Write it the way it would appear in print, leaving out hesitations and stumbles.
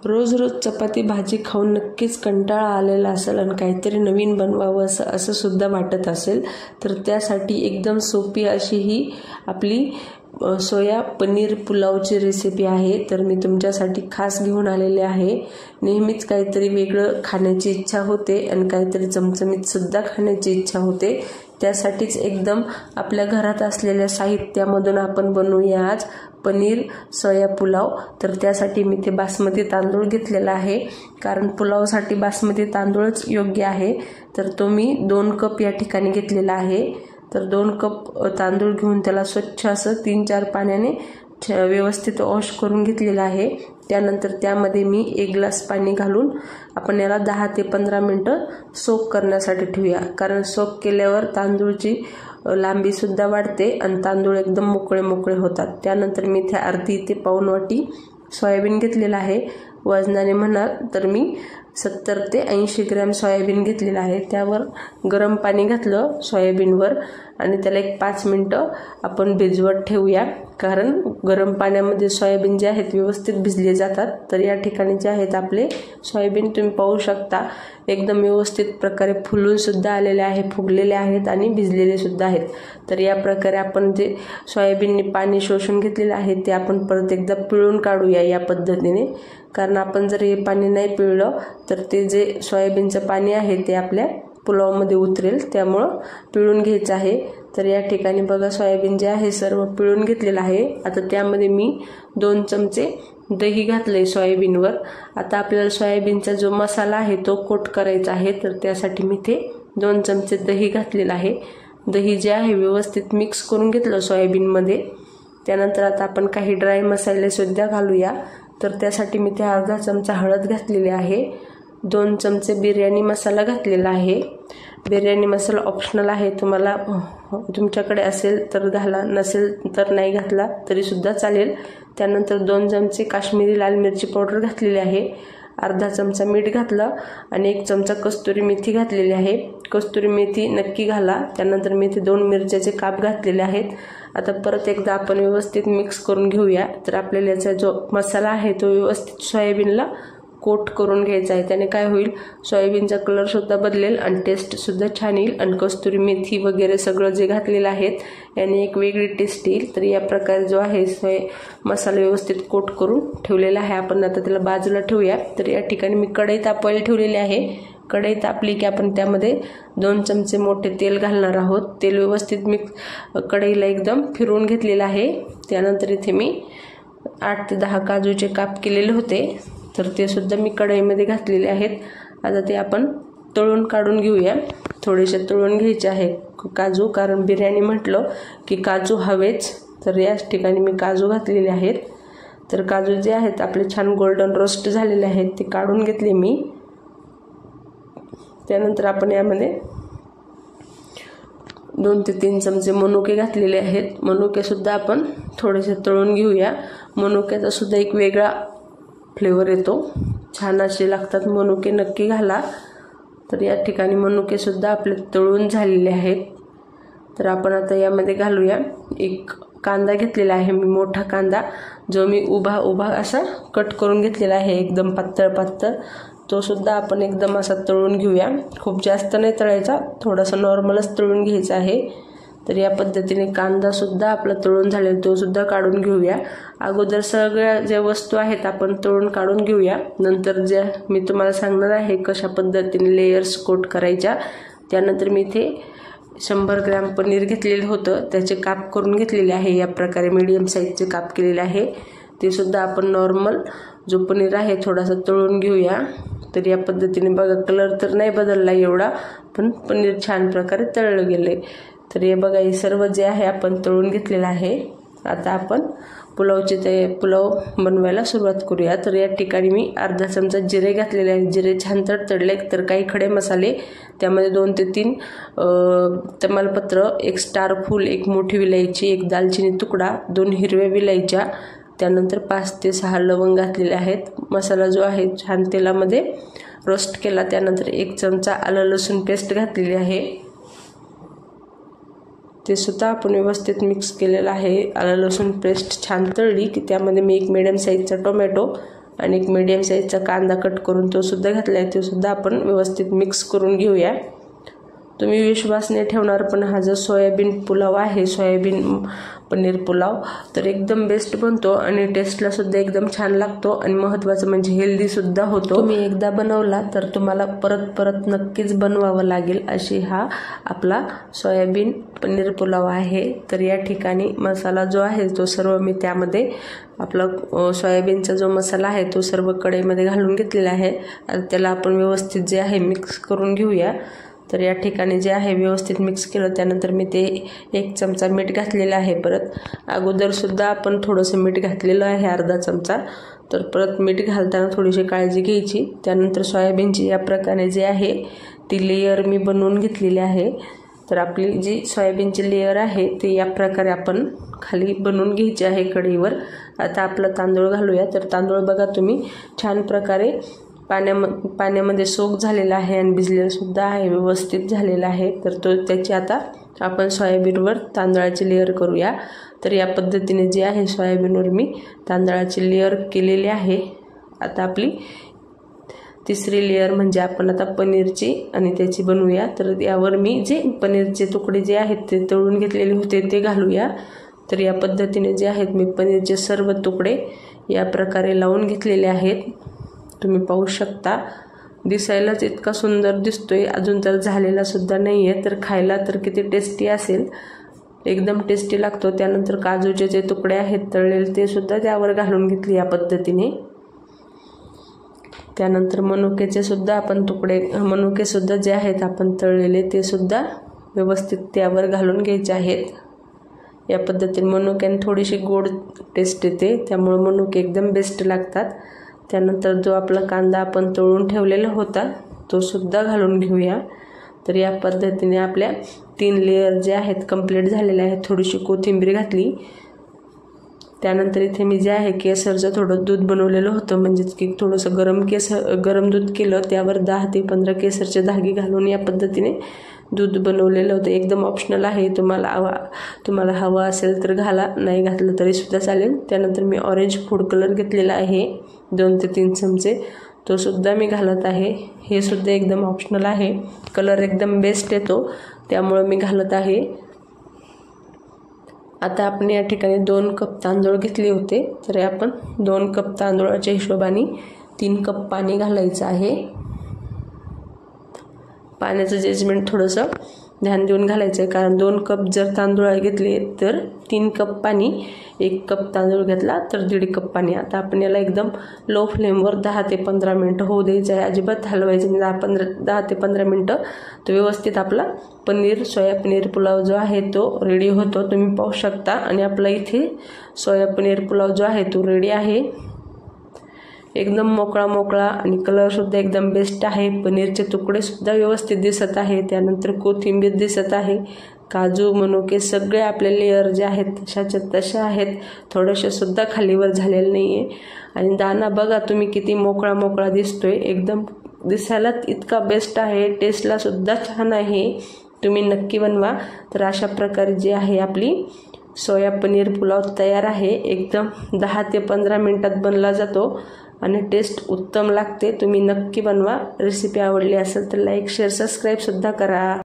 रोज रोज चपाती भाजी खाऊन नक्कीच कंटाळा आलेला असेल आणि काहीतरी नवीन बनवावं असं सुद्धा वाटत असेल तर त्यासाठी एकदम सोपी अशी ही आपली सोया पनीर पुलावची रेसिपी आहे। तर मी तुमच्यासाठी खास घेऊन आलेले आहे। नेहमीच काहीतरी वेगळं खाण्याची इच्छा होते आणि काहीतरी चमचमीत सुद्धा खाण्याची इच्छा होते। त्यासाठीच एकदम आपल्या घरात असलेल्या साहित्यामधून आपण बनवूया आज पनीर सोया पुलाव। तर त्यासाठी मी ते बासमती तांदूळ घेतलेला आहे, कारण पुलावसाठी बासमती तांदूळच योग्य आहे। तर तो मी 2 कप या ठिकाणी घेतलेला आहे। तर 2 कप तांदूळ घेऊन त्याला स्वच्छ असं 3-4 पाण्याने व्यवस्थित वॉश करून घेतलेला आहे। त्यानंतर त्यामध्ये मी 1 ग्लास पाणी घालून आपण याला 10 ते 15 मिनिटं सोक करण्यासाठी ठेवूया, कारण सोक केल्यावर तांदूळची लांबी सुद्धा वाढते आणि तांदूळ एकदम मोकळे होतात। त्यानंतर मी इथे अर्धी ते पाऊण वाटी सोयाबीन घेतलेला आहे। वजनाने म्हणाल तर मी 70 ते 80 ग्रॅम सोयाबीन घेतलेला आहे। त्यावर गरम पाणी घातलं सोयाबीनवर आणि त्याला 5 मिनिटं आपण भिजवत ठेवूया, कारण गरम पाण्यामध्ये सोयाबीन जे आहेत व्यवस्थित भिजले जातात। तर या ठिकाणी जे आहेत आपले सोयाबीन तुम्ही पाहू शकता एकदम व्यवस्थित प्रकारे फुलून सुद्धा आलेले आहे, फुगलेले आहेत आणि भिजलेले सुद्धा आहेत। तर या प्रकारे आपण जे सोयाबीनने पाणी शोषून घेतलेले आहे ते आपण परत एकदा पिळून काढूया या पद्धतीने, कारण आपण जर हे पाणी नाही पिळलं तर ते जे सोयाबीनचं पाणी आहे ते आपल्या पुलावमध्ये उतरेल, त्यामुळं पिळून घ्यायचं आहे। तर या ठिकाणी बघा सोयाबीन जे आहे सर्व पिळून घेतलेलं आहे। आता त्यामध्ये मी 2 चमचे दही घातले सोयाबीनवर। आता आपल्याला सोयाबीनचा जो मसाला आहे तो कोट करायचा आहे, तर त्यासाठी मी ते 2 चमचे दही घातलेलं आहे। दही जे आहे व्यवस्थित मिक्स करून घेतलं सोयाबीनमध्ये। त्यानंतर आता आपण काही ड्राय मसाले सुद्धा घालूया। तर त्यासाठी मी ते अर्धा चमचा हळद घातलेली आहे, 2 चमचे बिर्याणी मसाला घातलेला आहे। बिर्याणी मसाला ऑप्शनल आहे, तुम्हाला तुमच्याकडे असेल तर घाला, नसेल तर नाही घातला तरी सुद्धा चालेल। त्यानंतर 2 चमचे काश्मीरी लाल मिरची पावडर घातलेली आहे, अर्धा चमचा मीठ घातलं आणि 1 चमचा कस्तुरी मेथी घातलेली आहे। कस्तुरी मेथी नक्की घाला। त्यानंतर मी इथे 2 मिरच्याचे काप घातलेले आहेत। आता परत एकदा आपण व्यवस्थित मिक्स करून घेऊया। तर आपल्याला याचा जो मसाला आहे तो व्यवस्थित सोयाबीनला कोट करून घ्यायचा आहे। त्याने काय होईल, सोयाबीनचा कलर सुद्धा बदलेल आणि टेस्ट सुद्धा छान येईल आणि कस्तुरी मेथी वगैरे सगळं जे घातलेलं आहे याने एक वेगळी टेस्ट येईल। तर या प्रकारे जो आहे मसाला व्यवस्थित कोट करून ठेवलेला आहे। आपण आता त्याला बाजूला ठेवूया। तर या ठिकाणी मी कढई तापवायला ठेवलेली आहे। कढई तापली की आपण त्यामध्ये 2 चमचे मोठे तेल घालणार आहोत। तेल व्यवस्थित कढईला एकदम फिरवून घेतलेलं आहे। त्यानंतर इथे मी 8 ते 10 काजूचे काप केलेले होते, तर ते सुद्धा मी कढईमध्ये घातलेले आहेत। आता ते आपण तळून काढून घेऊया। थोडेसे तळून घ्यायचे आहे काजू, कारण बिर्याणी म्हटलं की काजू हवेच। तर याच ठिकाणी मी काजू घातलेले आहेत। तर काजू जे आहेत आपले छान गोल्डन रोस्ट झालेले आहेत ते काढून घेतले मी। त्यानंतर आपण यामध्ये 2 ते 3 चमचे मनुके घातलेले आहेत। मनुके सुद्धा आपण थोडेसे तळून घेऊया। मनुक्याचा सुद्धा एक वेगळा फ्लेवर येतो, छान असे लागतात मनुके, नक्की घाला। तर या ठिकाणी मनुके सुद्धा आपले तळून झालेले आहेत। तर आपण आता यामध्ये घालूया 1 कांदा घेतलेला आहे मी, मोठा कांदा, जो मी उभा असा कट करून घेतलेला आहे, एकदम पातळ। तो सुद्धा आपण एकदम असा तळून घेऊया। खूप जास्त नाही तळायचा, थोडासा नॉर्मलच तळून घ्यायचा आहे। तर या पद्धतीने कांदा सुद्धा आपला तळून झालेला तो सुद्धा काढून घेऊया। अगोदर सगळ्या ज्या वस्तू आहेत आपण तळून काढून घेऊया, नंतर जे मी तुम्हाला सांगणार आहे कशा पद्धतीने लेयर्स कोट करायच्या। त्यानंतर मी इथे 100 ग्रॅम पनीर घेतलेलं होतं, त्याचे काप करून घेतलेले आहे। या प्रकारे मीडियम साईजचे काप केलेले आहे। ते सुद्धा आपण नॉर्मल जो पनीर आहे थोडासा तळून घेऊया। तर या पद्धतीने बघा, कलर तर नाही बदलला एवढा, पण पनीर छान प्रकारे तळलं गेले। तर हे बघा, हे सर्व जे आहे आपण तळून घेतलेलं आहे। आता आपण पुलाव बनवायला सुरुवात करूया। तर या ठिकाणी मी अर्धा चमचा जिरे घातलेले आहेत, जिरे छान तडतडले। तर काही खडे मसाले, त्यामध्ये 2 ते 3 तमालपत्र, 1 स्टार फूल, 1 मोठी विलायची, 1 दालचिनी तुकडा, 2 हिरव्या विलायच्या, त्यानंतर 5 ते 6 लवंग घातलेले आहेत। मसाला जो आहे छान तेलामध्ये रोस्ट केला। त्यानंतर 1 चमचा आलं लसूण पेस्ट घातलेली आहे, ते सुद्धा आपण व्यवस्थित मिक्स केलेलं आहे। आलं लसूण पेस्ट छान तळली की त्यामध्ये मी 1 मीडियम साईजचा टोमॅटो आणि एक मीडियम साईजचा कांदा कट करून तो सुद्धा घातला आहे, तो सुद्धा आपण व्यवस्थित मिक्स करून घेऊया। तुम्ही विश्वास नाही ठेवणार, पण हा जो सोयाबीन पुलाव आहे, सोयाबीन पनीर पुलाव, तर एकदम बेस्ट बनतो आणि टेस्टला सुद्धा एकदम छान लागतो आणि महत्त्वाचं म्हणजे हेल्दी सुद्धा होतो। तुम्ही एकदा बनवला तर तुम्हाला परत परत नक्कीच बनवावं लागेल अशी हा आपला सोयाबीन पनीर पुलाव आहे। तर या ठिकाणी मसाला जो आहे तो सर्व मी त्यामध्ये आपला सोयाबीनचा जो मसाला आहे तो सर्व कढईमध्ये घालून घेतलेला आहे। त्याला आपण व्यवस्थित जे आहे मिक्स करून घेऊया। तर या ठिकाणी जे आहे व्यवस्थित मिक्स केलं, त्यानंतर मी ते 1 चमचा मीठ घातलेलं आहे। परत अगोदर सुद्धा आपण थोडंसं मीठ घातलेलं आहे, अर्धा चमचा। तर परत मीठ घालताना थोडीशी काळजी घ्यायची। त्यानंतर सोयाबीनची या प्रकारे जे आहे ती लेयर मी बनवून घेतलेली आहे। तर आपली जी सोयाबीनची लेयर आहे ती या प्रकारे आपण खाली बनवून घ्यायची आहे कढईवर। आता आपला तांदूळ घालूया। तर तांदूळ बघा तुम्ही छान प्रकारे पाण्यामध्ये सोक झालेला आहे आणि भिजलेला सुद्धा आहे, व्यवस्थित झालेला आहे। तर त्याची आता आपण सोयाबीनवर तांदळाची लेयर करूया। तर या पद्धतीने जे आहे सोयाबीनवर मी तांदळाची लेयर केलेली आहे। आता आपली तिसरी लेयर म्हणजे आपण आता पनीरची आणि त्याची बनवूया। तर यावर मी जे पनीरचे तुकडे जे आहेत ते तळून घेतलेले होते ते घालूया। तर या पद्धतीने जे आहेत मी पनीरचे सर्व तुकडे या प्रकारे लावून घेतलेले आहेत। तुम्ही पाहू शकता, दिसायलाच इतका सुंदर दिसतोय, अजून तर झालेला सुद्धा नाही आहे। तर खायला तर किती टेस्टी असेल, एकदम टेस्टी लागतो। त्यानंतर काजूचे जे तुकडे आहेत तळलेले ते सुद्धा त्यावर घालून घेतले या पद्धतीने। त्यानंतर मनुक्याचे सुद्धा आपण मनुके सुद्धा जे आहेत आपण तळलेले ते सुद्धा व्यवस्थित त्यावर घालून घ्यायचे आहेत। या पद्धतीने मनुक्याने थोडीशी गोड टेस्ट येते, त्यामुळे मनुके एकदम बेस्ट लागतात। त्यानंतर जो आपला कांदा आपण तळून ठेवलेला होता तो सुद्धा घालून घेऊया। तर या पद्धतीने आपल्या 3 लेयर जे आहेत कंप्लीट झालेले आहेत। थोडीशी कोथिंबीर घातली। त्यानंतर इथे मी जे आहे केसरचं थोडं दूध बनवलेलं होतं, म्हणजे की थोडंसं गरम दूध केलं, त्यावर 10 ते 15 केसरचे धागे घालून या पद्धतीने दूध बनवलेलं होतं। एकदम ऑप्शनल आहे, तुम्हाला हवा असेल तर घाला, नाही घातलं तरी सुद्धा चालेल। त्यानंतर मी ऑरेंज फूड कलर घेतलेला आहे 2 ते 3 चमचे, तो सुद्धा मी घालत आहे। हे सुद्धा एकदम ऑप्शनल आहे, कलर एकदम बेस्ट येतो त्यामुळे मी घालत आहे। आता आपण या ठिकाणी 2 कप तांदूळ घेतले होते, तर आपण 2 कप तांदूळाच्या हिशोबाने 3 कप पाणी घालायचं आहे। पाण्याचं जजमेंट थोडंसं ध्यान देऊन घालायचं आहे, कारण 2 कप जर तांदूळ घेतले तर 3 कप पाणी, 1 कप तांदूळ घेतला तर 1.5 कप पाणी। आता आपण याला एकदम लो फ्लेमवर 10 ते 15 मिनटं होऊ द्यायचं आहे, अजिबात हलवायचं नाही। 10 ते 15 मिनटं तो व्यवस्थित आपला सोया पनीर पुलाव जो आहे तो रेडी होतो, तुम्ही पाहू शकता। आणि आपला इथे सोया पनीर पुलाव जो आहे तो रेडी आहे, एकदम मोकळा आणि कलर सुद्धा एकदम बेस्ट आहे। पनीरचे तुकडे सुद्धा व्यवस्थित दिसत आहे, त्यानंतर कोथिंबीर दिसत आहे, काजू मनुके सगळे आपले लेयर जे आहेत तशाच्या तशा आहेत, थोडेसे सुद्धा खालीवर झालेले नाही आहे। आणि दाणा बघा तुम्ही किती मोकळा दिसतोय, एकदम दिसायला इतका बेस्ट आहे, टेस्टला सुद्धा छान आहे। तुम्ही नक्की बनवा। तर अशा प्रकारे जे आहे आपली सोया पनीर पुलाव तयार आहे, एकदम 10 ते 15 मिनिटात बनला जातो आणि टेस्ट उत्तम लागते। तुम्ही नक्की बनवा। रेसिपी आवडली असेल तर लाईक शेअर सबस्क्राईब सुद्धा करा।